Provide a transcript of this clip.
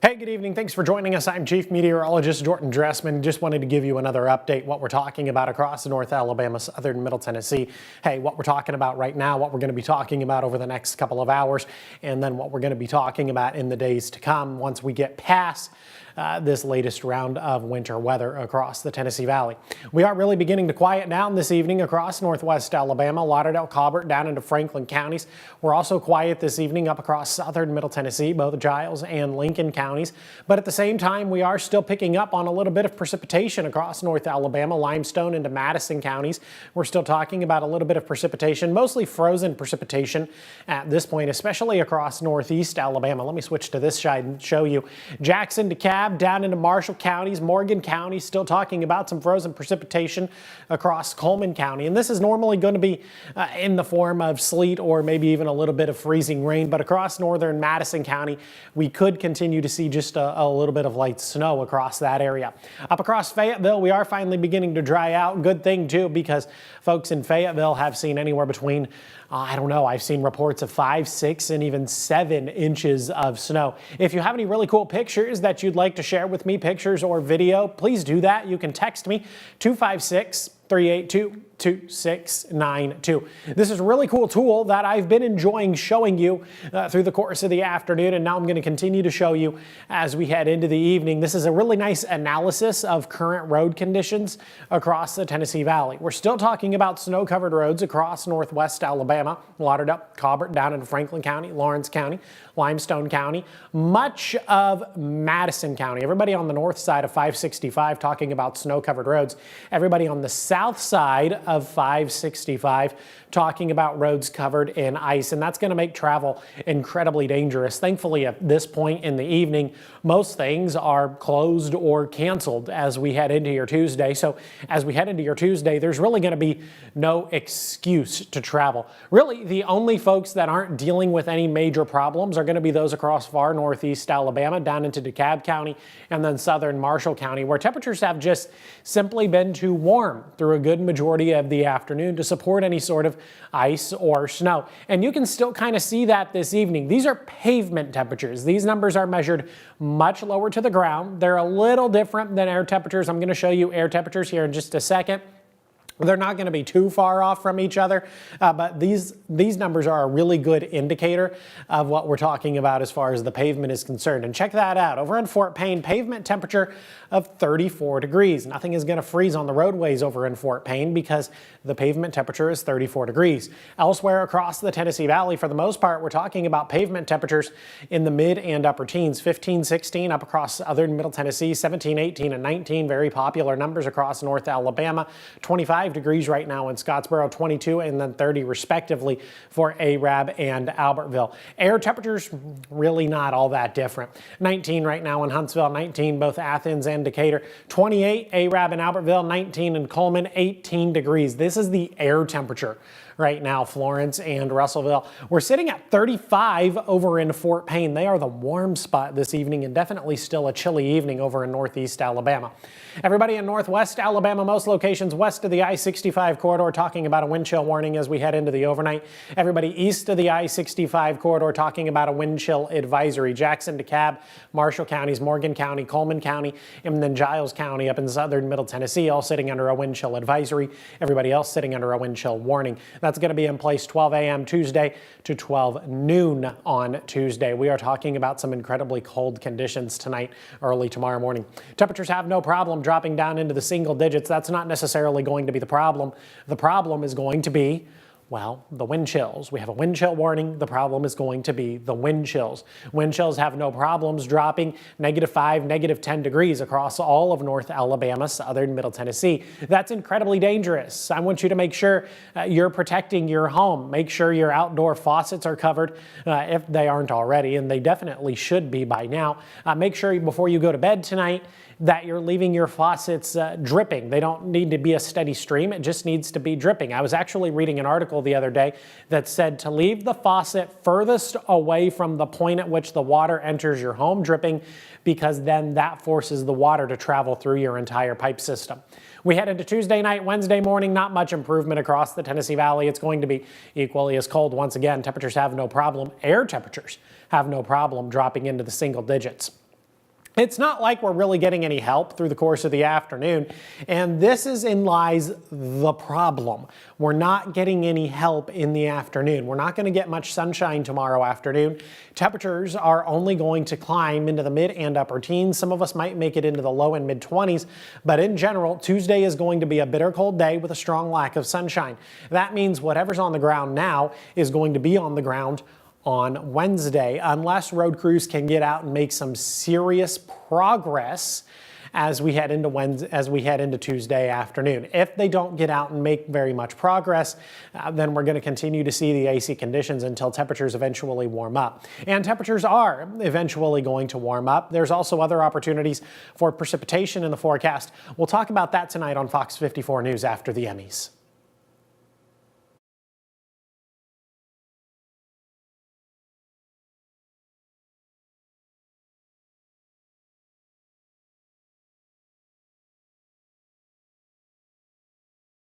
Hey, good evening. Thanks for joining us. I'm Chief Meteorologist Jordan Dressman. Just wanted to give you another update, what we're talking about across North Alabama, southern Middle Tennessee. Hey, what we're talking about right now, what we're going to be talking about over the next couple of hours, and then what we're going to be talking about in the days to come once we get past this latest round of winter weather across the Tennessee Valley. We are really beginning to quiet down this evening across northwest Alabama, Lauderdale, Colbert, down into Franklin counties. We're also quiet this evening up across southern Middle Tennessee, both Giles and Lincoln counties. But at the same time, we are still picking up on a little bit of precipitation across North Alabama, Limestone into Madison counties. We're still talking about a little bit of precipitation, mostly frozen precipitation at this point, especially across northeast Alabama. Let me switch to this side and show you Jackson, DeKalb, down into Marshall counties, Morgan County, still talking about some frozen precipitation across Coleman County. And this is normally going to be in the form of sleet or maybe even a little bit of freezing rain. But across northern Madison County, we could continue to see just a little bit of light snow across that area. Up across Fayetteville, we are finally beginning to dry out. Good thing, too, because folks in Fayetteville have seen anywhere between I don't know, I've seen reports of 5, 6, and even 7 inches of snow. If you have any really cool pictures that you'd like to share with me, pictures or video, please do that. You can text me 256-382-2692. This is a really cool tool that I've been enjoying showing you through the course of the afternoon, and now I'm going to continue to show you as we head into the evening. This is a really nice analysis of current road conditions across the Tennessee Valley. We're still talking about snow-covered roads across northwest Alabama, Lauderdale, Colbert, down into Franklin County, Lawrence County, Limestone County, much of Madison County. Everybody on the north side of 565 talking about snow-covered roads. Everybody on the south side of 565 talking about roads covered in ice, and that's going to make travel incredibly dangerous. Thankfully, at this point in the evening, most things are closed or canceled as we head into your Tuesday. So as we head into your Tuesday, there's really going to be no excuse to travel. Really, the only folks that aren't dealing with any major problems are going to be those across far northeast Alabama, down into DeKalb County, and then southern Marshall County, where temperatures have just simply been too warm through a good majority of the afternoon to support any sort of ice or snow. And you can still kind of see that this evening. These are pavement temperatures. These numbers are measured much lower to the ground. They're a little different than air temperatures. I'm going to show you air temperatures here in just a second. They're not going to be too far off from each other, but these numbers are a really good indicator of what we're talking about as far as the pavement is concerned. And check that out. Over in Fort Payne, pavement temperature of 34 degrees. Nothing is going to freeze on the roadways over in Fort Payne because the pavement temperature is 34 degrees. Elsewhere across the Tennessee Valley, for the most part, we're talking about pavement temperatures in the mid and upper teens. 15, 16 up across southern Middle Tennessee, 17, 18, and 19. Very popular numbers across North Alabama. 25 degrees right now in Scottsboro, 22 and then 30 respectively for Arab and Albertville. Air temperatures really not all that different. 19 right now in Huntsville, 19 both Athens and Decatur, 28 Arab and Albertville, 19 in Coleman, 18 degrees. This is the air temperature right now, Florence and Russellville. We're sitting at 35 over in Fort Payne. They are the warm spot this evening and definitely still a chilly evening over in northeast Alabama. Everybody in northwest Alabama, most locations west of the I-65 corridor talking about a wind chill warning as we head into the overnight. Everybody east of the I-65 corridor talking about a wind chill advisory. Jackson, DeKalb, Marshall counties, Morgan County, Coleman County, and then Giles County up in southern Middle Tennessee, all sitting under a wind chill advisory. Everybody else sitting under a wind chill warning. That's going to be in place 12 a.m. Tuesday to 12 noon on Tuesday. We are talking about some incredibly cold conditions tonight, early tomorrow morning. Temperatures have no problem dropping down into the single digits. That's not necessarily going to be the problem. The problem is going to be, well, the wind chills. We have a wind chill warning. The problem is going to be the wind chills. Wind chills have no problems dropping -5, -10 degrees across all of North Alabama, southern Middle Tennessee. That's incredibly dangerous. I want you to make sure you're protecting your home. Make sure your outdoor faucets are covered if they aren't already, and they definitely should be by now. Make sure before you go to bed tonight that you're leaving your faucets dripping. They don't need to be a steady stream. It just needs to be dripping. I was actually reading an article the other day that said to leave the faucet furthest away from the point at which the water enters your home dripping, because then that forces the water to travel through your entire pipe system. We head into Tuesday night, Wednesday morning, not much improvement across the Tennessee Valley. It's going to be equally as cold once again. Temperatures have no problem. Air temperatures have no problem dropping into the single digits. It's not like we're really getting any help through the course of the afternoon, and this is in lies the problem. We're not getting any help in the afternoon. We're not going to get much sunshine tomorrow afternoon. Temperatures are only going to climb into the mid and upper teens. Some of us might make it into the low and mid 20s, but in general, Tuesday is going to be a bitter cold day with a strong lack of sunshine. That means whatever's on the ground now is going to be on the ground on Wednesday, unless road crews can get out and make some serious progress as we head into Tuesday afternoon. If they don't get out and make very much progress, then we're going to continue to see the icy conditions until temperatures eventually warm up. And temperatures are eventually going to warm up. There's also other opportunities for precipitation in the forecast. We'll talk about that tonight on Fox 54 News after the Emmys.